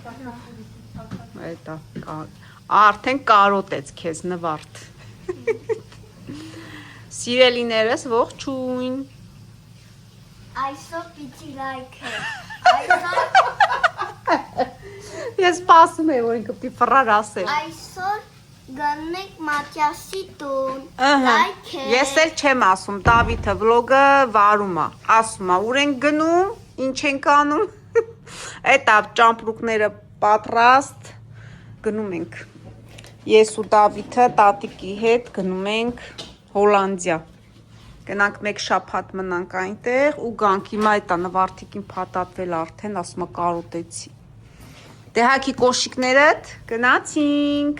Այդա արդեն կարոտեց քեզ նվարդ։ Սիրելիներս ողջույն։ Այսօր պիտի լայքը։ Ես սպասում եմ, որ ինքը պիտի ֆռար ասել։ Այսօր գնենք Մատյասի տուն։ Լայքը։ Ես էլ չեմ ասում, Դավիթը վլոգը վարում է, ասում է, ուր ենք գնում, ինչ ենք անում։ Այդ ճամպրուկները պատրաստ գնում ենք։ Ես ու Դավիթը տատիկի հետ գնում ենք Հոլանդիա։ Գնանք մեկ շաբաթ մնանք այնտեղ ու գանք հիմա այդ նվարդիկին փաթաթվել արդեն, ասում է կարոտեցի։ Դե հակի կոշիկներդ գնացինք։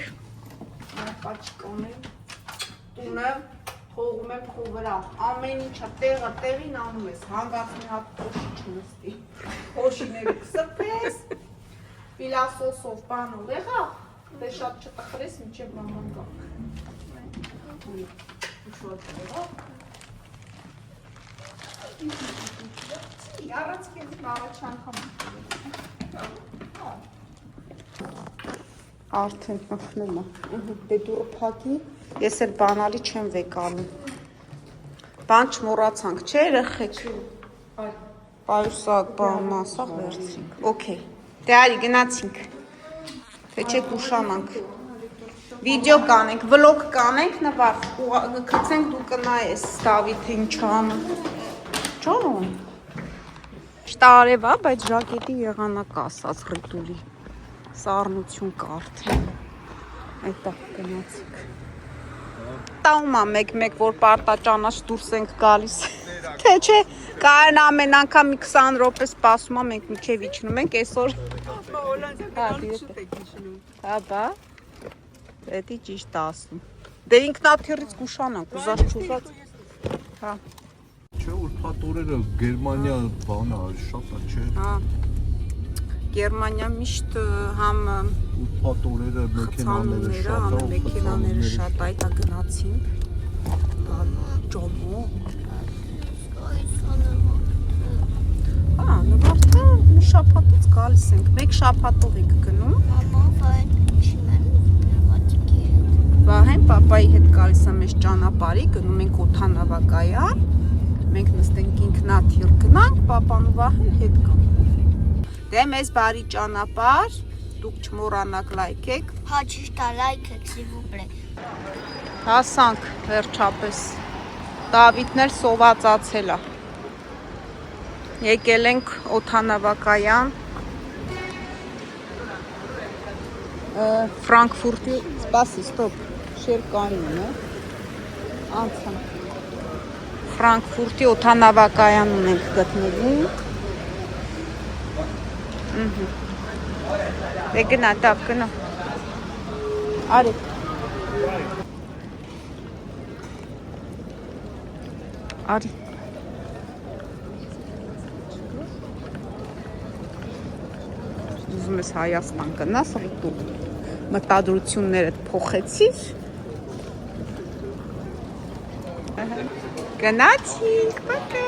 Տունը փողում եմ քո վրա։ Ամեն ինչը տեղը տեղին անում ես, հանգացնի հատ կոշիկ չնստի։ Կոշիկները կսրբես, ֆիլասոսով բանով եղա, դե շատ չտխրես, մինչև մաման գա։ Առաջ քեզ առաջ անգամ։ Արդեն մխնում է։ Դե դուրը փակի, ես էլ բանալի չեմ վեկանում։ Բան չմոռացանք, չէ երեխեք։ Պայուսակ բանն ասա վերցինք։ Okay։ Դե արի գնացինք։ Թե չէ կուշանանք։ Վիդեո կանենք, վլոգ կանենք, նվար, կցենք դու կնայես Դավիթը ինչ անում։ Ջան։ Շտարև է, բայց ժակետի եղանակ ասած ռիտուլի։ Սառնություն կա արդեն։ Այդտեղ գնացինք։ Տաում է մեկ-մեկ, որ պարտաճանաչ դուրս ենք գալիս։ Թե չէ, կարեն ամեն անգամ մի 20 րոպե սպասում է, մենք միջև իջնում ենք, այսօր։ Հա, բա։ Էդի ճիշտ ասում։ Դե ինքնաթիռից կուշանանք, ուզած չուզած։ Հա։ Չէ, որ փաթորերը Գերմանիա բան է, շատ է, չէ։ Հա։ Գերմանիա միշտ համ փաթորերը, մեքենաները շատ այդ է գնացին։ Ջոմո։ Հա, նվարդը մի շաբաթից գալիս ենք, մեկ շաբաթով ենք գնում։ Վահեն պապայի հետ գալիս է մեզ ճանապարհի, գնում ենք օդանավակայան, մենք նստենք ինքնաթիռ գնանք, պապան ու Վահեն հետ գան։ Դե մեզ բարի ճանապարհ, դուք չմոռանաք լայքեք։ Հա ճիշտ է, լայքեք, սիվուպլե։ Հասանք վերջապես։ Դավիթն էլ սովածացել է։ Եկել ենք օդանավակայան։ Ֆրանկֆուրտի, սպասի, ստոպ, շերկային է, անցանք, Ֆրանկֆուրտի օդանավակայանում ենք գտնվում, դե գնա, դավ, գնա, արի, արի, ուզում ես Հայաստան գնաս, դու մտադրություններդ փոխեցիր։ Գնացինք, պակա։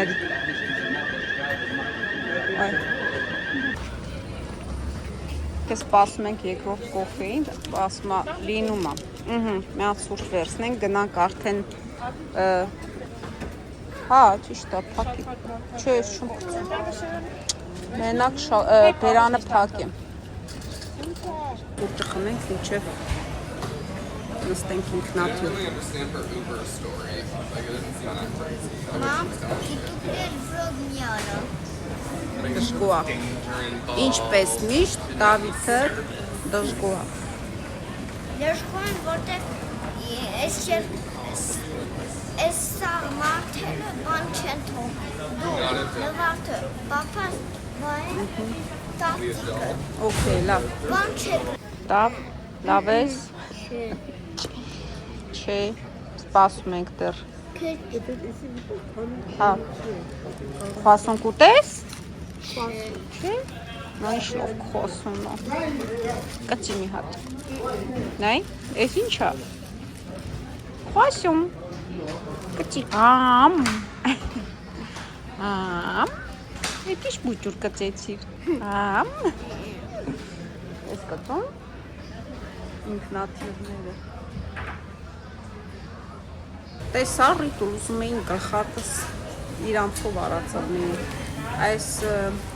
Արի։ Կես սպասում ենք երկրորդ կոֆեին, ասում է լինում է։ Մի հատ սուրճ վերցնենք, գնանք արդեն հա, ճիշտ է, փակի։ Չէ, ես չեմ գցում։ Մենակ բերանը փակ եմ։ Սուրճը խմենք, մինչև նստենք ինքնաթիռ։ Մամ, գիտուկներ վրոդ մի արա։ Դժգոհ է։ Ինչպես միշտ Դավիթը դժգոհ է։ Դժգոհ եմ, որտեղ այս սա մարդերը բան չեն թողնում։ Դու, նվարդը, պապան, բան, տատիկը։ Okay, լավ։ Բան չեք։ Լավ ես։ Չէ, սպասում ենք դեռ։ Հա։ Խոսում կուտես։ Չէ։ Նա ինչ լավ խոսում է։ Կծի մի հատ։ Նայ, էս ինչ է։ Խոսում։ Կծի։ Ամ։ Եկիշ բուջուր կծեցիր։ Ամ։ Ես կտում։ Ինքնաթիռները։ Տեսա ռիտուլ ուզում էին գլխատս իրանցով արածավնեին։ Այս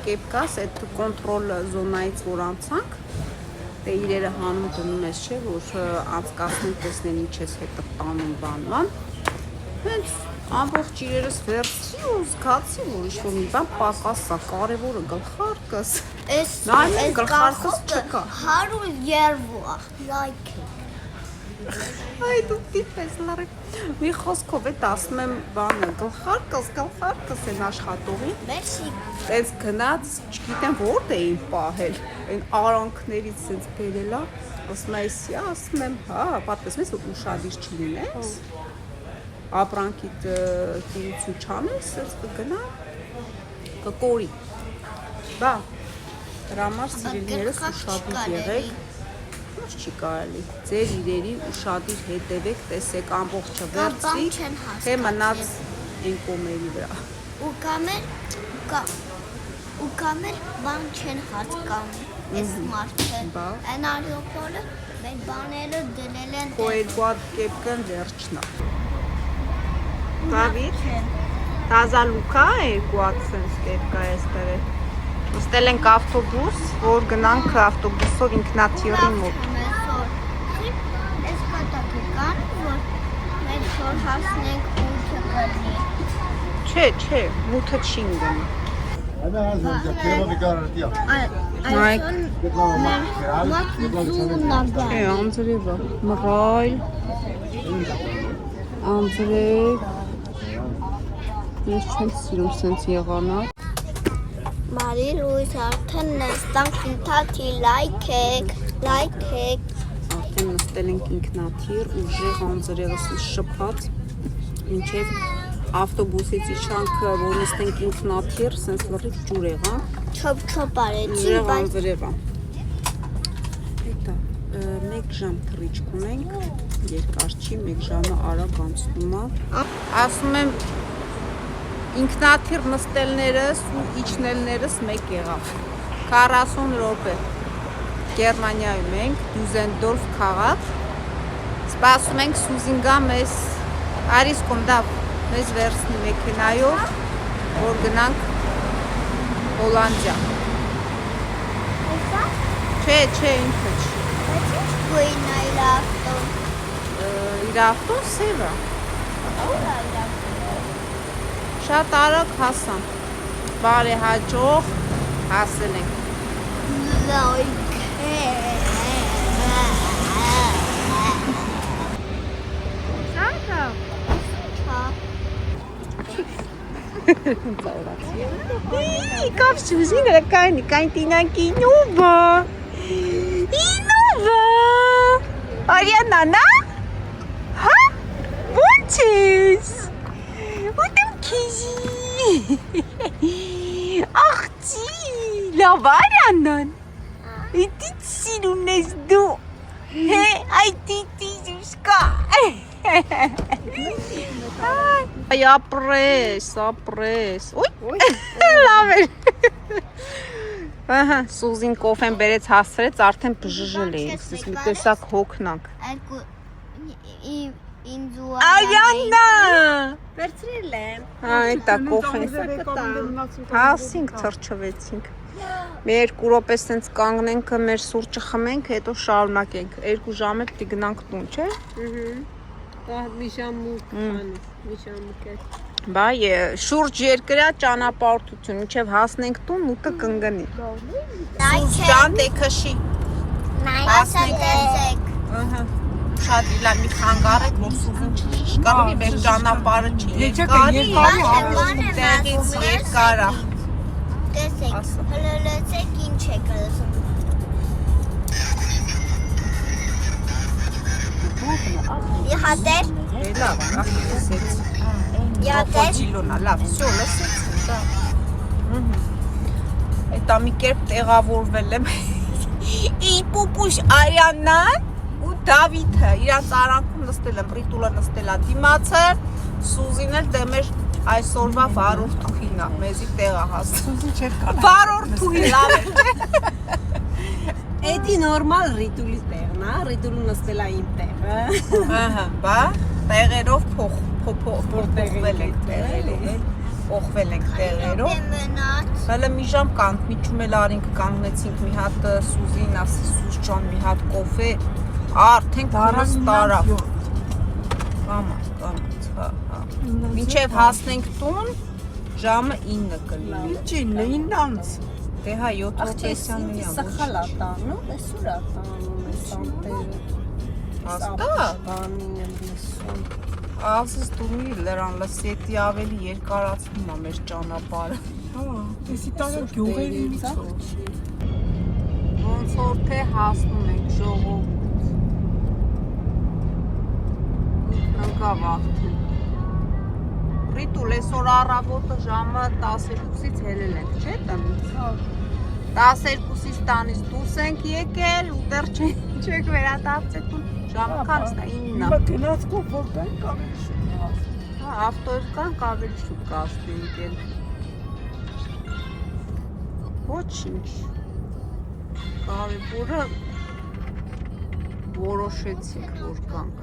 կեպկաս, այդ կոնտրոլ զոնայից որ անցանք, դե իրերը հանում դնում ես չէ, որ անցկացնեն տեսնեն ինչ ես հետը տանում բանման։ Հենց ամբողջ իրերս վերցի ու զգացի, որ ինչ-որ մի բան պակասա, կարևորը գլխարկս։ Նայում գլխարկս չկա։ 100 երվա, like Այ դու դիպես լարի։ Մի խոսքով էդ ասում եմ բանը, գլխարկս են աշխատողին։ Մերսի։ Այս գնաց, չգիտեմ որտե էին պահել, այն արանքներից սենց բերելա, ասում այսի, ասում եմ, հա, պատկերացնում ես, որ ուշադիր չլինես, ապրանքիդ տիրություն չանես, սենց կգնա, կկորի, բա, դրա համար սիրելիներս ուշադիր եղեք, ոչ չի կարելի, ձեր իրերի ուշադիր հետևեք, տեսեք ամբողջը վերցրի, թե մնաց այն կոմերի վրա։ Ու կամեր բան չեն հասկանում այս մարդը։ Այն արիոպոլը մեր բաները դնել են Քո երկու հատ կեպկան վերջնա։ Դավիթ, տազա լուկա է երկու հատ սենց կեպկա էստեղ է։ Ուստել ենք ավտոբուս, որ գնանք ավտոբուսով ինքնաթիռի մոտ։ Այս կատակը կան, որ մենք որ հասնենք ութը կրնի։ Չէ, մութը չի գնի։ Է, անձրև է, մռայլ, անձրև, ես չեմ սիրում սենց եղանակ։ Մարի լույս արդեն նստանք ինքնաթի լայքեք։ Արդեն նստել ենք ինքնաթիռ, ուժեղ անձրևս շփած, մինչև ավտոբուսից իջանք, որ նստենք ինքնաթիռ, սենց լրիվ ջուր եղա։ Չոփ արեցի, Ուժեղ անձրև է։ Հետա, 1 ժամ թռիչք ունենք, երկար չի, 1 ժամը արագ անցնում է։ Ասում եմ, ինքնաթիռ նստելներս ու իջնելներս մեկ եղավ։ 40 րոպե։ Գերմանիայում ենք, Դյուզենդորֆ քաղաք։ Սպասում ենք Սուզին գա մեզ, արիս կոնդավ, մեզ վերցնի մեքենայով, որ գնանք Հոլանդիա։ Չէ, ինքը չի։ Բայց ինչ գույն է իր ավտոն։ Իր ավտոն սև է։ Ուր է իր ավտոն։ Շատ արագ հասան։ Բարեհաջող հասել ենք։ Կապսուզին կային տինանքի նուվա։ Ինուվա։ Արիանանա։ Հա։ Ո՞նց ես։ Ուտեմ քիզի։ Աղջի, լավ Արիանան։ Իդի սիրուն ես դու։ Հե, այ տիտի զուսկա։ Ay, ապրես, Ոյ, լավ էր։ Ահա, Սուզին կոֆեն բերեց հասրեց, արդեն բժժել էին, սես մի տեսակ հոգնանք։ Արիաննա։ Վերցրել եմ։ Այդա կոֆեն։ Հասինք, թրջվեցինք։ Մեր 2 րոպե սենց կանգնենք, մեր սուրճը խմենք, հետո շարունակենք։ 2 ժամ էլ պիտի գնանք տուն, չէ։ Մի ժամուկ է։ Բա շուրջ երկրյա ճանապարհորդություն, մինչև հասնենք տուն, ուտը կընկնի։ Սուզ ջան, դե քշի։ Հասեք։ Ահա։ Շատ իլա մի խանգարեք, որ Սուզին չշկարի, մեր ճանապարհը չի երկարի, տեղից երկար է։ Տեսեք, հլոլեցեք ինչ եք լսում։ Իհատեր։ Լավ, լսեց։ Իհատեր։ Ճիլոնա, լավ, всё, լսեց։ Էտա մի կերպ տեղավորվել եմ։ Ի պուպուշ Արիաննան ու Դավիթը իրանց արանքում նստել եմ, Ռիտուլը նստել է դիմացը, Սուզին էլ դե մեր Այսօրվա վարորդ թուհին է, մեզի տեղ է հասնում։ Սուզի չէր կար։ Վարորդ թուհի լավ է։ Էդի նորմալ ռիտուլի տեղն է, ռիտուլը նստել է իմ տեղը։ Ահա, բա տեղերով փոխվել ենք տեղերով, փոխվել ենք տեղերով։ Մնաց։ Հələ մի ժամ կանք, միջում էլ արինք կանգնեցինք մի հատ Սուզին, ասի Սուզ ջան, մի հատ կոֆե, արդեն քունս տարավ։ Կամաց, հա։ Մինչև հասնենք տուն, ժամը 9 կլինի։ Ինչի 9-ից։ Դե հա 7 րոպեսյանն է։ Սխալ է տանում, այսօր է տանում այս անտերը։ Հաստատ։ Բանի եմ լսում։ Ասես դու մի լրան լսի, էդի ավելի երկարացնում է մեր ճանապարհը։ Հա, էսի տանը գյուղերից։ Ոնց որ թե հասնում ենք ժողովուրդ։ Ընկավ աղթին։ Ռիտուլ, այսօր առավոտը ժամը 12-ից հելել ենք, չէ՞ տնից։ 12-ից տանից դուրս ենք եկել ու դեռ չեք վերադարձել տուն։ Ժամը քանս է 9-ը։ Հիմա գնացքով որ գանք ավելի շուտ։ Հա, ավտոյով կանք ավելի շուտ կասնենք էլ։ Ոչինչ։ Կարևորը որոշեցինք, որ կանք։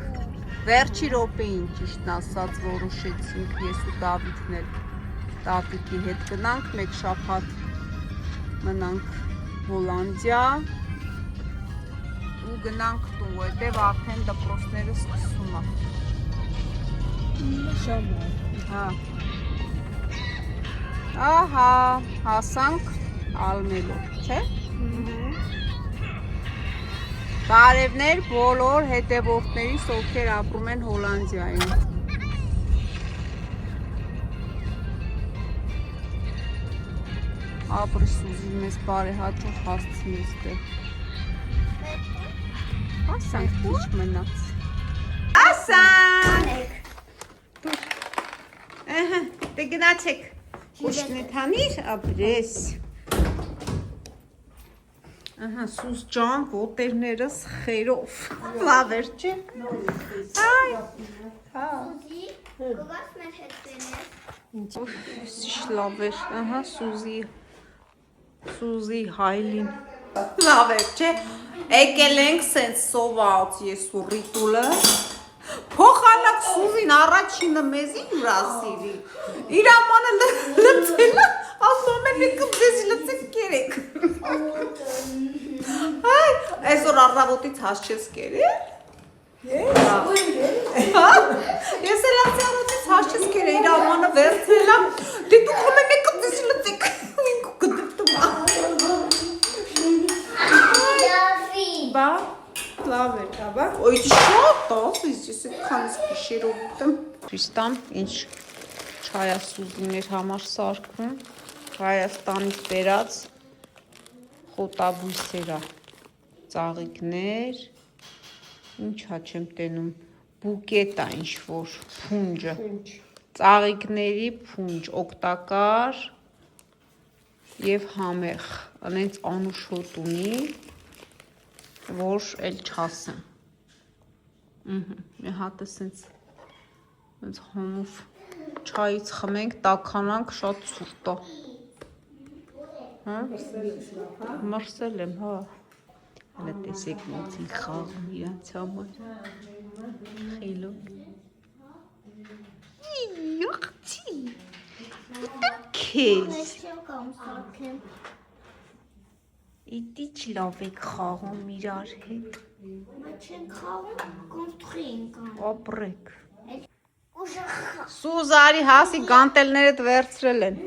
Վերջի րոպեին ճիշտն ասած որոշեցինք ես ու Դավիթն էլ տատիկի հետ գնանք, մեկ շաբաթ մնանք Հոլանդիա ու գնանք տուն, որտեղ արդեն դպրոցները սկսում են։ Հա։ Ահա, հասանք Ալմելով, չէ՞։ Բարևներ բոլոր հետևորդներիս, ովքեր ապրում են Հոլանդիայում։ Ապրի Սուզի մեզ բարեհաճող հասցնես դե։ Հասանք քիչ մնաց։ Հասանք։ Ահա, դե գնացեք։ Ուշնի թանիր, ապրես։ Ահա, Սուզ ջան, ոտերներս խերով։ Լավ էր, չէ՞։ Այ։ Հա։ Գոհաս մեր հետ բերես։ Ինչ լավ էր, ահա Սուզի հայլին։ Լավ էր, չէ՞։ Եկել ենք սենց սոված ես ու Ռիտուլը։ Փոխանակ Սուզին առաջինը մեզի հյուրասիրի։ Իր ամանը լծելը, ասում են եկը ձեզ լծեք կերեք։ Այ, այսօր առավոտից հաս չես կերել։ Ես էլ ասի առավոտից հաս չես կերել, իր ամանը վերցնելա, դե դու խոմեն եկը ձեզ լծեք։ Ինք ու կդպտում։ Բա, լավ էր, բա։ Ոյ շատ ասես, ես այդքանից գիշերով ուտեմ։ Քրիստան, ինչ չայա Սուզիներ համար սարքում, Հայաստանից բերած խոտաբույսերա, ծաղիկներ, ինչա չեմ տենում, բուկետա ինչ-որ, փունջը, ծաղիկների փունջ, օգտակար և համեղ, անենց անուշ հոտ ունի, որ էլ չասեմ, մի հատը սենց հոմով չայից խմենք, տաքանանք, շատ ցուրտ է, մրսել եմ, հա, հələ տեսեք ոնց են խաղում իրանց համար, խելոք, յոխցի, ուտեմ քեզ, իդիչ լավ եք խաղում իրար հետ, ապրեք, Սուզարի հասի գանտելներդ վերցրել են,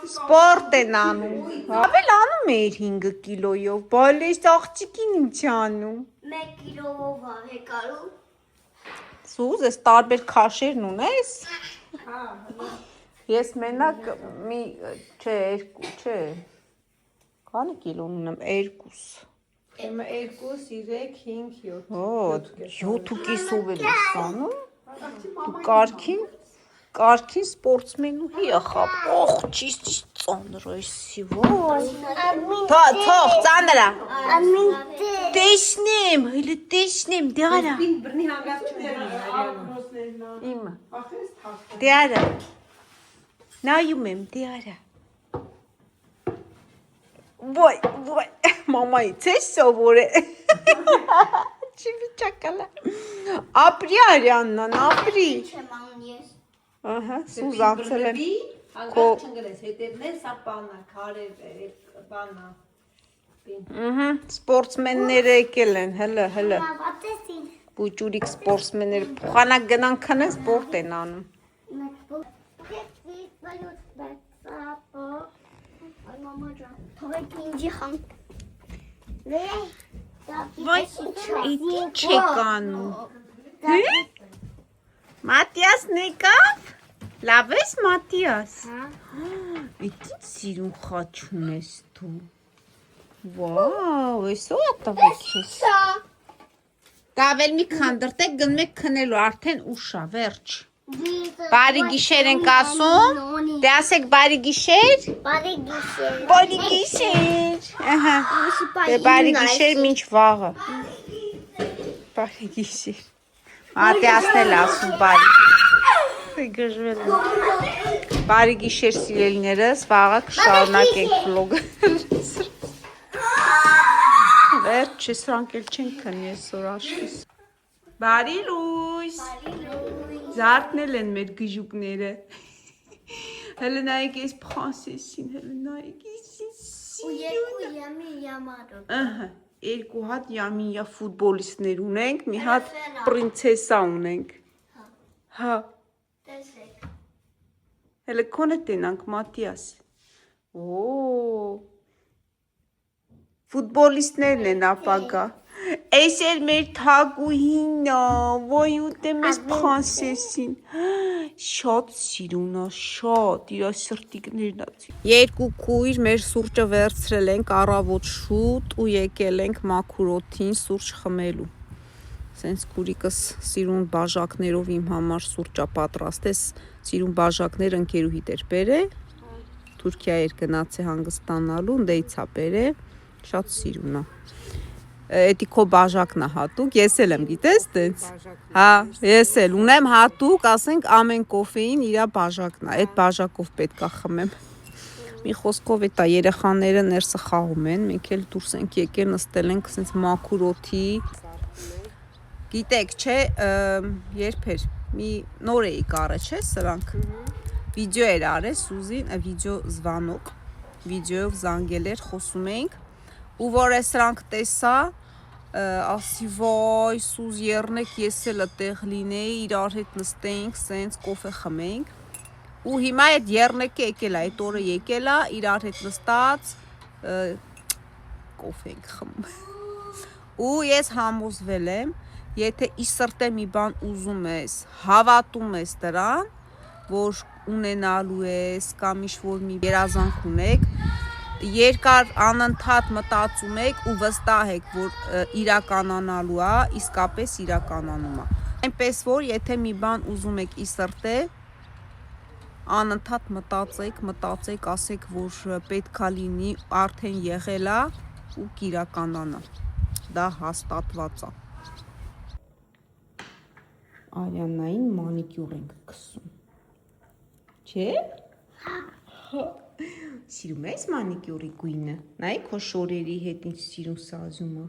սպորտ են անում, ավել անում էր 5 կիլոյով, բալ ես աղջիկին ինչ անում, 1 կիլովով եկալու, Սուզ, ես տարբեր քաշերն ունես, ես մենակ մի, չէ, 2, չէ, քանի կիլոն ունեմ, 2, Եմը 2, 3, 5, 7 7 կիսով էլ ես անում, դու կարգին, Կարքին սպորտսմենու հիախապ։ Օխ, ճիշտ ծանրայսի, վայ։ Թող, ծանրա։ Տեսնեմ, հլը տեսնեմ, դեարա։ Բրնի հանգարչությունները։ Իմը։ Դեարա։ Նայում եմ, դեարա։ Ոյ, մամայից ես սովոր է։ Չի վիճակալա։ Ապրի Արյաննան, ապրի։ Չեմ անում ես։ Ահա, Սուզան ցելեմ։ Հանգարչ չընկնես, հետևներ սա բանա, քարեր է, բանա։ Ահա, սպորտսմենները եկել են, հլը։ Հավատեցին։ Բուջուրիկ սպորտսմենները փոխանակ գնան քնեն սպորտ են անում։ Ay mama can. Tabii ki inci hanım. Վայ, ինչ եք անում։ Մատիասն եկավ։ Լավ ես Մատիաս։ Ինչ սիրուն խաչ ունես դու։ Վաու, էսո է տվեք ես։ Գավել մի քանդրտեք գնում եք քնելու, արդեն ուշ է, վերջ։ Բարի գիշեր ենք ասում։ Դե ասեք բարի գիշեր։ Բարի գիշեր։ Ահա։ Դե բարի գիշեր մինչ վաղը։ Բարի գիշեր։ Մատիասն էլ ասում բարի։ Գժվել։ Բարի գիշեր սիրելիներս, վաղը կշարունակենք վլոգը։ Վերջ, սրանք էլ չեն քնի այսօր աշխիս։ Բարի լույս։ Զարթնել են մեր գժուկները։ Հələ նայեք այս փրանսեսին, հələ նայեք այս սիրուն։ Ահա, երկու հատ յամիա ֆուտբոլիստներ ունենք, մի հատ պրինցեսա ունենք։ Հա։ Տեսեք։ Հələ քոնը տենանք Մատիաս։ Օ։ Ֆուտբոլիստներն են ապագա։ Այս էլ մեր թագուհին է, ոյ ուտեմ ես փրանսեսին։ Շատ սիրուն է, շատ, իր սրտիկներն է։ Երկու քույր մեր սուրճը վերցրել ենք առավոտ շուտ ու եկել ենք մաքուրոթին սուրճ խմելու։ Սենց քուրիկս սիրուն բաժակներով իմ համար սուրճա պատրաստես, սիրուն բաժակներ ընկերուհիդ էր բերե։ Թուրքիա էր գնացե հանգստանալու, դեիցա բերե, շատ սիրուն է։ Էդի քո բաժակն է հատուկ, ես էլ եմ գիտես տենց։ Հա, ես էլ ունեմ հատուկ, ասենք ամեն կոֆեին իր բաժակն է, այդ բաժակով պետք է խմեմ։ Մի խոսքով էտա երեխաները ներսը խաղում են, մենք էլ դուրս ենք եկել նստել ենք սենց մաքուրոթի։ Գիտեք, չէ, երբ էր, մի նոր էի կարը, չէ, սրանք։ Վիդեո էր արել Սուզին, վիդեո զվանոկ, վիդեոյով զանգել էր, խոսում էինք, ու որ է սրանք տեսա, ասի վայ, Սուզ եռնեք, ես էլ այդտեղ լինեի, իրար հետ նստեինք, սենց կոֆե խմեինք, ու հիմա այդ եռնեկը եկել է, այդ օրը եկել է, իրար հետ նստած, կոֆե ենք խմում։ Ու ես համոզվել եմ, եթե ի սրտե մի բան ուզում ես, հավատում ես դրան, որ ունենալու ես կամ ինչ-որ մի երազանք ունեք, երկար անընդհատ մտածում եք ու վստահ եք, որ իրականանալու է, իսկապես իրականանում է։ Այնպես որ եթե մի բան ուզում եք ի սրտե, անընդհատ մտածեք, ասեք, որ պետքա լինի, արդեն եղել է ու կիրականանա։ Դա հաստատված է։ Արյաննային մանիկյուր ենք կսում։ Չէ՞։ Սիրում ես մանիկյուրի գույնը։ Նայ քո շորերի հետ ինչ սիրուն սազում է։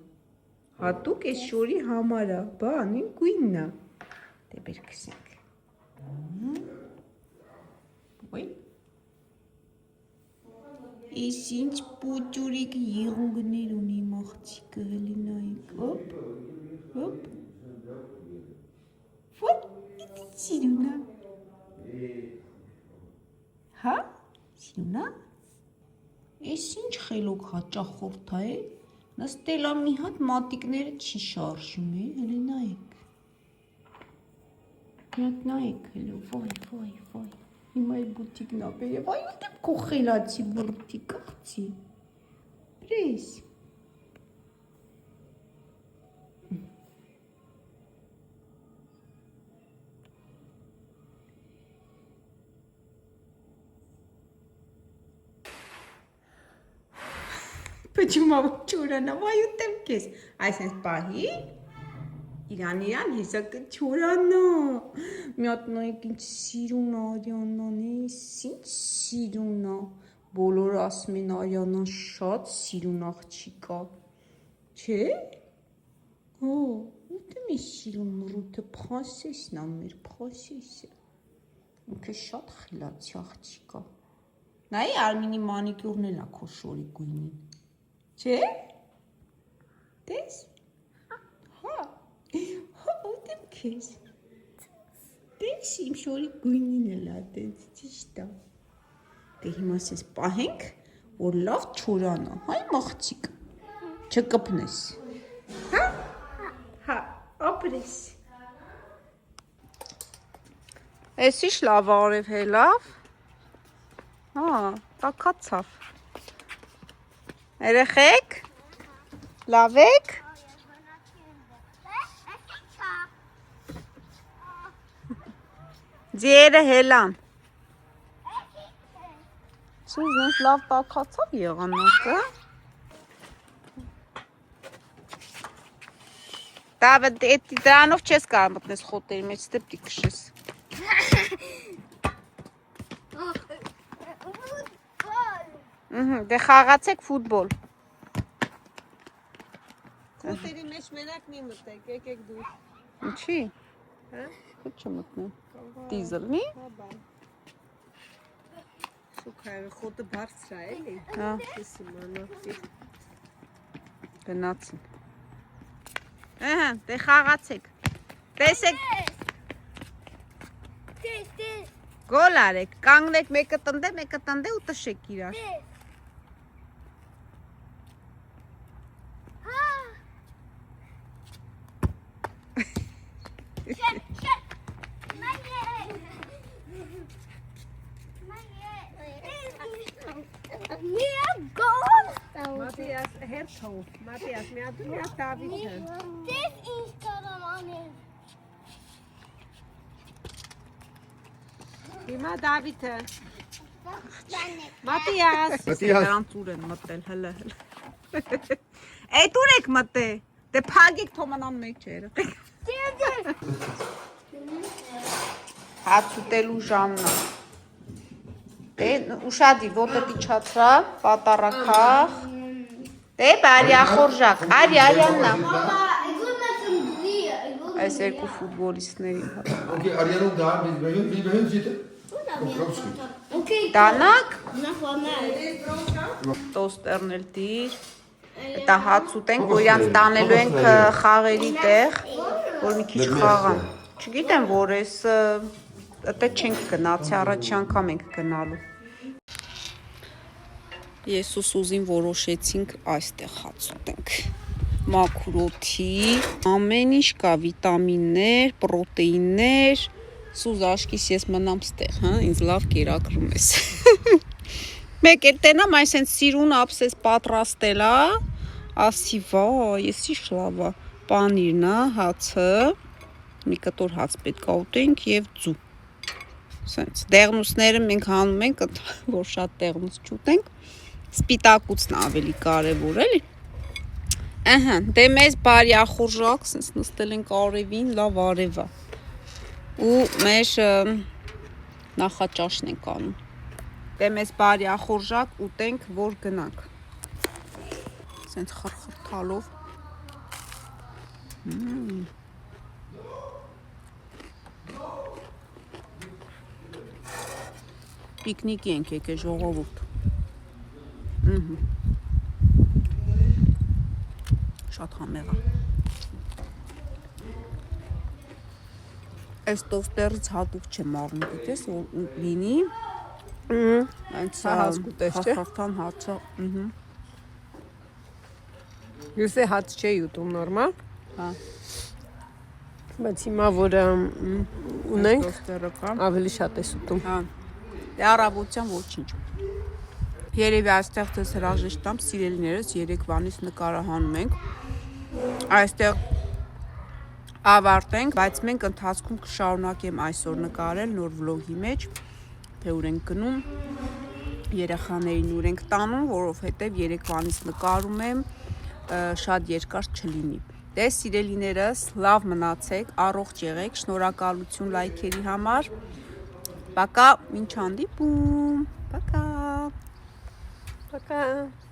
Հատուկ է շորի համար է, բան, ինչ գույնն է։ Դե բեր քսենք։ Ոյ։ Ის ինչ պուճուրիկ եղունգներ ունի մաղցիկը հելի նայեք։ Հոպ, հոպ։ Ոյ, ինչ սիրուն է։ Հա, սիրուն է։ Էս ինչ խելոք հաճախորդ է, նստել է մի հատ մատիկները չի շարժում է, հելի նայեք։ Միակ նայեք հելի, վայ, հիմա էլ բուտիկն է բերե, վայ ուտեմ քո խելացի բրդի կղցի, պրես։ Почему չորանա վայուտեմ քեզ։ Այսպես պահի։ Իրան հեսա կչորանա։ Մի հատ նայեք ինչ սիրուն Արյանան է, ինչ սիրուն է։ Բոլորը ասում են Արյանան շատ սիրուն աղջիկ է։ Չէ՞։ Հո, ուտեմ է սիրուն մռութը, փրինսեսն է մեր փրինսեսը։ Ինքը շատ խելացի աղջիկ է։ Նայ Արմինի մանիկյուրն էլ է քո շորի գույնին։ Չէ՞։ Տես։ Հա։ Հա, ուտեմ քեզ։ Տես իմ շորի գույնին էլ է տես, ճիշտ է։ Դե հիմա ասես պահենք, որ լավ չորանա, հայ մաղջիկ։ Չկպնես։ Հա։ Հա, ապրես։ Էս ինչ լավ արև հելավ։ Հա, տակացավ։ Երեխեք, լավ եք։ Ձերը հելան։ Սուզնես լավ տակացավ եղանակը։ Դրանով չես կարող մտնես խոտերի մեջ, ստեպտի կշես։ Դե խաղացեք ֆուտբոլ։ Խոտերի մեջ մենակ մի մտեք, եկեք դուր։ Ինչի։ Հա։ Ոչ չմտնեմ։ Դիզելնի։ Շուքայը խոտը բարձր է, էլի։ Հա։ Ես իմանա։ Գնացին։ Ահա, դե խաղացեք։ Տեսեք։ Գոլ արեք, կանգնեք մեկը տնდե ու տշեք իրար։ Մատիաս հերթով, Մատիաս մի հատ Դավիթը։ Դες ինչ կարող անել։ Հիմա Դավիթը։ Մատիաս։ Դրանց ուր են մտել, հələ։ Այդ ուր եք մտե։ Դե փագեք թոմանան մեջ երեխեք։ Հաց ուտելու ժամն է։ Դե ուշադիր, ոտը իջացրա, պատարակախ։ Դե բարյախորժակ, Արյաննա։ Այս երկու ֆուտբոլիստներին։ Okay, Ariano da, wie bei uns zitten? Դանակ, Նա ֆորմալ։ տոստերն էլ դիր։ Դա հաց ուտենք, որ իրանց տանելու ենք խաղերի տեղ, որ մի քիչ խաղան։ Չգիտեմ, որ էս դե չենք գնացի, առաջի անգամ ենք գնալու։ Ես ու Սուզին որոշեցինք այստեղ հաց ուտենք։ Մաքուր օդի, ամեն ինչ կա, վիտամիններ, պրոտեիններ։ Սուզ աշկիս ես մնամ ստեղ, հա, ինձ լավ կերակրում ես։ Մեկ էլ տենամ այս են սիրուն ապսես պատրաստել, ասի վա, ես ինչ լավ է, պանիրն է, հացը, մի կտոր հաց պետք է ուտենք և ձու։ Սենց, դեղնուսները մենք հանում ենք, որ շատ դեղնուս չուտենք, սպիտակուցն ավելի կարևոր էլի։ Ահա, դե մեզ բարյախորժակ, սենց նստել ենք արևին, լավ արև է։ Ու մեր նախաճաշն ենք անում։ Դե մեզ բարյախորժակ ուտենք, որ գնանք։ Սենց խրխրթալով։ Պիկնիկի ենք եկել ժողովուրդ։ Շատ համեղ է։ Այս տոստերից հատուկ չեմ առնում, գիտես, որ լինի։ Այնց հաց կուտես, չէ՞։ հաղթան հացը։ Յուսե հաց չէի ուտում նորմալ։ Հա։ Բայց հիմա որ ունենք, Տոստերը կա։ ավելի շատ ես ուտում։ Հա։ Դե առավոտյան ոչինչ։ Երևի այստեղ դες հրաժեշտ տամ սիրելիներս երեկվանից նկարահանում ենք։ Այստեղ ավարտենք, բայց մենք ընթացքում կշարունակեմ այսօր նկարել նոր վլոգի մեջ, թե ուր ենք գնում։ երեխաներին ուր ենք տանում, որովհետև երեկվանից նկարում եմ շատ երկար չլինի։ Դե սիրելիներս, լավ մնացեք, առողջ եղեք, շնորհակալություն լայքերի համար։ Պակա, մինչ հանդիպում։ Պակա։ Пока.